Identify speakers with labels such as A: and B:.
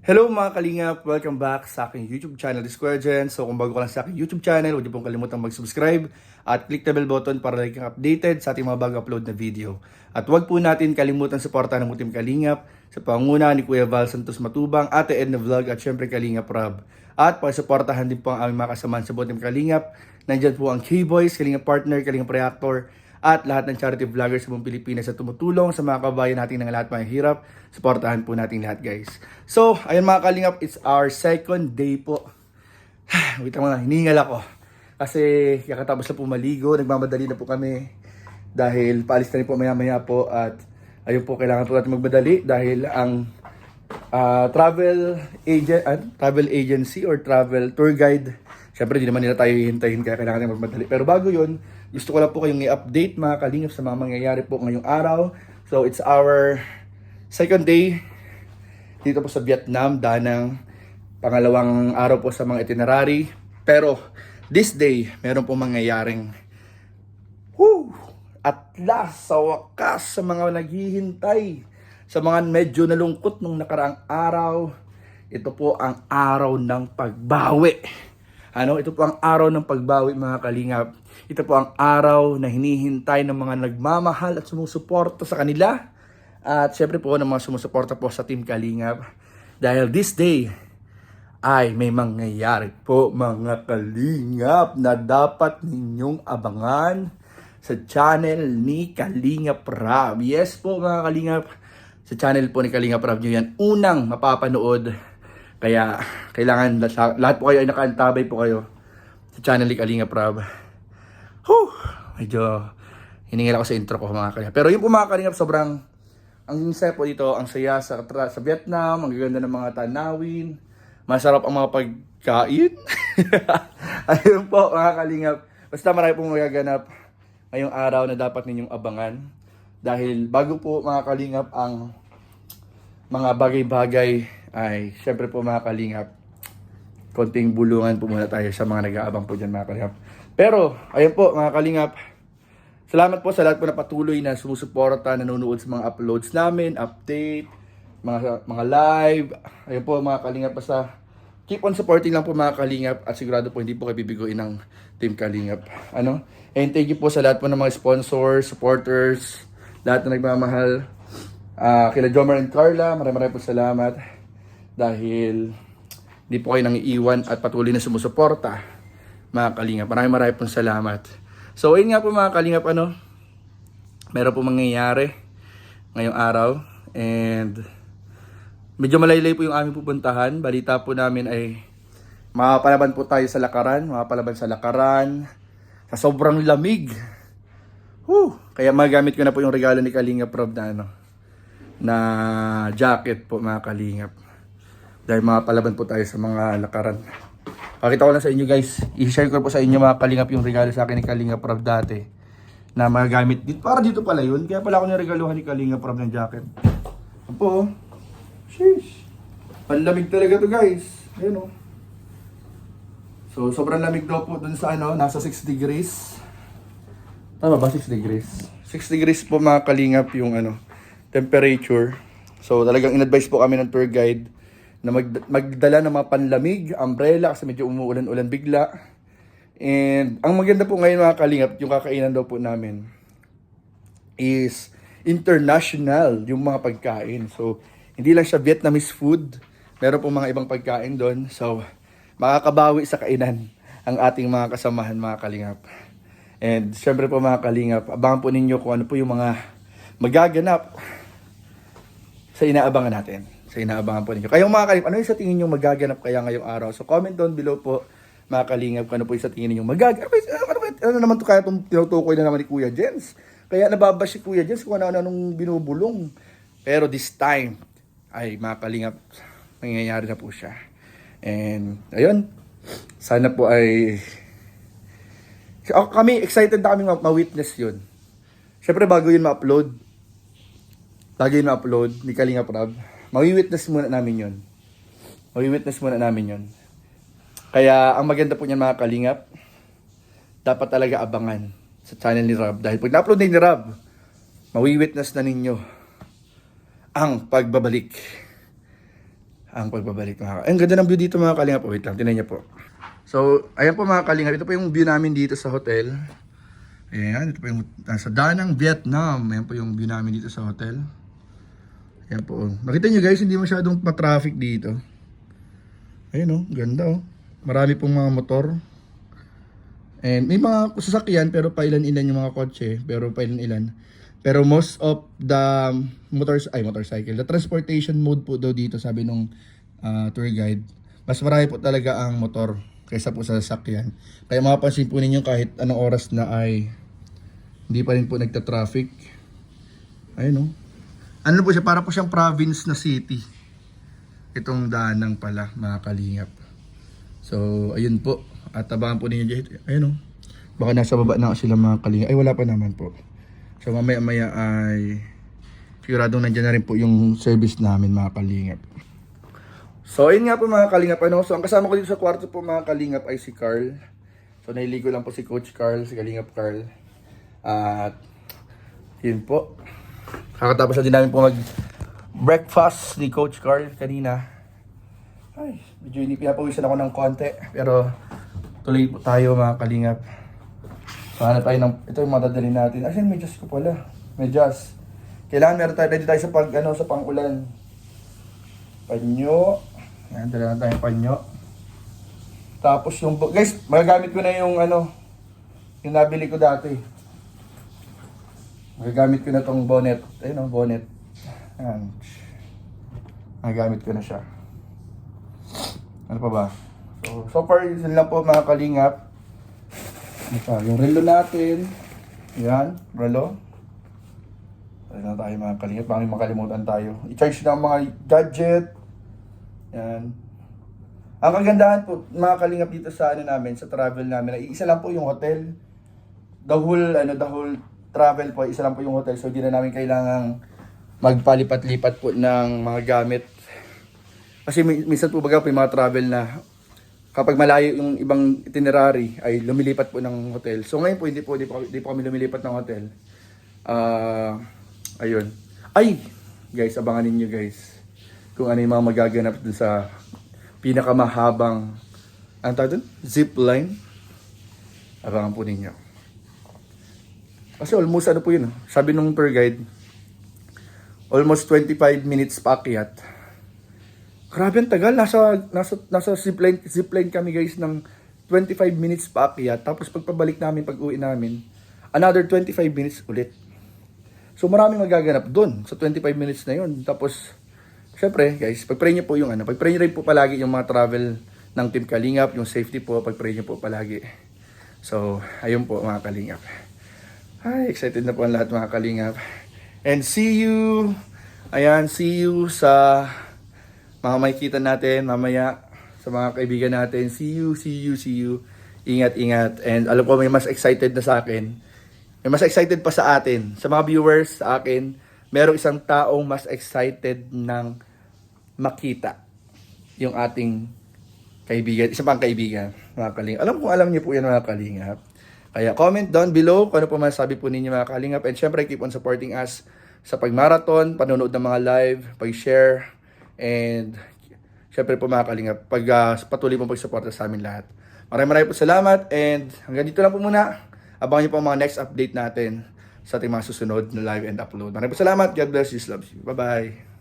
A: Hello mga kalingap! Welcome back sa aking YouTube channel, The Square Gen. So kung bago ka lang sa aking YouTube channel, huwag niyo pong kalimutang mag-subscribe at click the bell button para lagi kang updated sa ating mga bago upload na video. At huwag po natin kalimutan suportahan ng Team Kalingap sa pangunguna ni Kuya Val Santos Matubang, Ate Edna Vlog at syempre Kalingap Rob. At pagsuportahan din po ang aming mga kasamahan sa Team Kalingap. Nandyan po ang K-Boys, Kalingap Partner, Kalingap Reactor, at lahat ng charity vloggers sa buong Pilipinas na tumutulong sa mga kabayan natin ng lahat mga hirap. Suportahan po natin lahat, guys. So, ayun mga kalingap, it's our second day po. Wait lang mga, hiningal ako. Kasi kakatapos na po maligo, nagmamadali na po kami. Dahil paalis na rin po maya-maya po. At ayun po, kailangan po natin magmadali. Dahil ang travel agency or travel tour guide, syempre di naman nila tayo hihintayin, kaya kailangan natin magmadali. Pero bago yun, gusto ko lang po kayong i-update mga kalingap sa mga mangyayari po ngayong araw. So it's our second day dito po sa Vietnam, danang pangalawang araw po sa mga itinerary. Pero this day, meron po mangyayaring at last, sa wakas, sa mga naghihintay, sa mga medyo nalungkot nung nakaraang araw, ito po ang araw ng pagbawi. Ito po ang araw ng pagbawi mga kalingap. Ito po ang araw na hinihintay ng mga nagmamahal at sumusuporta sa kanila. At syempre po ng mga sumusuporta po sa Team Kalingap. Dahil this day ay may mangyayari po mga kalingap na dapat ninyong abangan sa channel ni Kalingap Rob. Yes po mga kalingap, sa channel po ni Kalingap Rob nyo yan unang mapapanood. Kaya kailangan lahat po kayo ay nakaantabay po kayo sa channel ni Kalingap Rob. Medyo hiningil ako sa intro ko mga kalingap. Pero yung po mga kalingap, sobrang ang saya po dito, ang saya sa Vietnam, ang gaganda ng mga tanawin, masarap ang mga pagkain. Ayun po mga kalingap. Basta marami pong magaganap ngayong araw na dapat ninyong abangan. Dahil bago po mga kalingap ang mga bagay-bagay ay syempre po mga kalingap, konting bulungan po muna tayo sa mga nag-aabang po dyan mga kalingap. Pero ayun po mga kalingap, salamat po sa lahat po na patuloy na sumusuporta, nanonood sa mga uploads namin, update, mga live. Ayun po mga kalingap, basta keep on supporting lang po mga kalingap at sigurado po hindi po kayo bibiguin ng Team Kalingap. And thank you po sa lahat po ng mga sponsors, supporters, lahat na nagmamahal. Kila Jomar and Carla, maraming po salamat. Dahil hindi po kayo nang iiwan at patuloy na sumusuporta mga kalingap. Maraming pong salamat. So ayun nga po mga kalingap, meron po mangyayari ngayong araw. And medyo malaylay po yung aming pupuntahan. Balita po namin ay makapalaban po tayo sa lakaran. Sa sobrang lamig. Kaya magamit ko na po yung regalo ni Kalingap Rob na jacket po mga kalingap. Dahil makapalaban po tayo sa mga lakaran. Pakita ko lang sa inyo guys. I-share ko po sa inyo mga kalingap yung regalo sa akin ni Kalingap Rob dati. Na magagamit dito. Para dito pala yun. Kaya pala ako niregaluhan ni Kalingap Rob ng jacket. Ito po. Sheesh. Panlamig talaga to guys. Ayun So sobrang lamig daw po dun sa nasa 6 degrees. Tama ba 6 degrees? 6 degrees po mga kalingap yung temperature. So talagang in-advise po kami ng tour guide na magdala ng mga panlamig, umbrella kasi medyo umuulan-ulan bigla. And ang maganda po ngayon mga kalingap, yung kakainan daw po namin is international yung mga pagkain. So hindi lang siya Vietnamese food, meron po mga ibang pagkain doon. So makakabawi sa kainan ang ating mga kasamahan mga kalingap. And syempre po mga kalingap, abangan po ninyo kung ano po yung mga magaganap sa inaabangan natin. Inaabangan po ninyo. Kayong mga kalingap, ano yung sa tingin nyo magaganap kaya ngayong araw? So comment down below po mga kalingap, ano po yung sa tingin nyo magaganap. Ano naman to kaya itong tinutukoy na naman ni Kuya Jens? Kaya nababash si Kuya Jens kung ano-anong binubulong. Pero this time, ay mga kalingap, nangyayari na po siya. And ayun, sana po ay kami excited na kami ma-witness yun. Syempre bago yun ma-upload ni Kalingap Rob, mawi-witness muna namin yun. Kaya ang maganda po niyan mga kalingap, dapat talaga abangan sa channel ni Rob. Dahil pag na-upload ni Rob, mawi-witness na ninyo ang pagbabalik ang pagbabalik mga. Ang ganda ng view dito mga kalingap. Wait lang, tinan niyo po. So, ayan po mga kalingap. Ito po yung view namin dito sa hotel. Ayan, ito po yung sa Danang, Vietnam. Ayan po yung view namin dito sa hotel. Ayan po. Nakita niyo guys, hindi masyadong pa-traffic dito. Ayan oh, ganda oh. Marami pong mga motor. And may mga sasakyan pero pailan-ilan yung mga kotse. Pero pailan-ilan. Pero most of the motorcycle, the transportation mode po daw dito, sabi nung tour guide, mas marami po talaga ang motor kaysa po sa sasakyan. Kaya mapapansin po ninyo kahit anong oras na ay hindi pa rin po nagta-traffic. Ayun oh. Ano po siya, para po siyang province na city. Itong Danang pala, mga kalingap. So, ayun po. At tabangan po ninyo dito. Ayun oh. Baka nasa baba na sila mga kalingap. Ay, wala pa naman po. So mamaya-maya ay siguradong nandiyan na rin po yung service namin mga kalingap. So ayun nga po mga kalingap. Ano? So ang kasama ko dito sa kwarto po mga kalingap ay si Carl. So nailigo lang po si Coach Carl, si Kalingap Carl. At yun po. Kakatapos na din namin po mag-breakfast ni Coach Carl kanina. Ay, medyo hindi pinapawisan ako ng konti. Pero tuloy po tayo mga kalingap. So, hanap tayo ng, ito yung madadali natin. Actually, may just ko pala. May just. Kailangan meron tayo, ready tayo sa sa pang-ulan. Panyo. Ayan, dala na tayong panyo. Tapos yung, guys, magagamit ko na yung yung nabili ko dati. Magagamit ko na tong bonnet. Ayun o, bonnet. Ayan. Magagamit ko na siya. Ano pa ba? So far, yun lang po mga kalingap. Ito, yung relo natin. Yan, relo. Pwede na tayo mga kalingap. Baka makalimutan tayo. I-charge na ang mga gadget. Yan. Ang kagandahan po, mga kalingap dito sa namin, sa travel namin, isa lang po yung hotel. The whole travel po, isa lang po yung hotel. So, hindi na namin kailangang magpalipat-lipat po ng mga gamit. Kasi minsan po baga po yung mga travel na kapag malayo yung ibang itinerary ay lumilipat po ng hotel. So ngayon po hindi po kami lumilipat ng hotel. Ayun. Ay, guys, abangan niyo guys. Kung ano yung mga magaganap dun sa pinakamahabang zip line. Abangan po ninyo. Kasi almost po yun. Sabi nung tour guide, almost 25 minutes paakyat. Grabe ang tagal, nasa zipline kami guys ng 25 minutes paakyat. Tapos pagpabalik namin, pag-uwi namin, another 25 minutes ulit. So maraming magaganap doon sa 25 minutes na yun. Tapos, syempre guys, pag-pray nyo po yung pag-pray nyo rin po palagi yung mga travel ng Team Kalingap, yung safety po, pag-pray nyo po palagi. So, ayun po mga Kalingap. Ay, excited na po ang lahat mga Kalingap. And see you sa mga makikita natin mamaya sa mga kaibigan natin. See you. Ingat. And alam ko may mas excited na sa akin. May mas excited pa sa atin. Sa mga viewers, sa akin, merong isang taong mas excited ng makita yung ating kaibigan. Isa pang kaibigan, mga Kalingap. Alam niyo po yan mga Kalingap. Kaya comment down below kung ano po masasabi po ninyo mga Kalingap. And syempre, keep on supporting us sa pag-marathon, panonood ng mga live, pag-share, and syempre po mga Kalingap, patuloy pong pag-suporta sa amin lahat. Maraming po salamat and hanggang dito lang po muna. Abangan niyo po ang mga next update natin sa ating mga susunod na live and upload. Maraming po salamat. God bless you. Loves you. Bye-bye.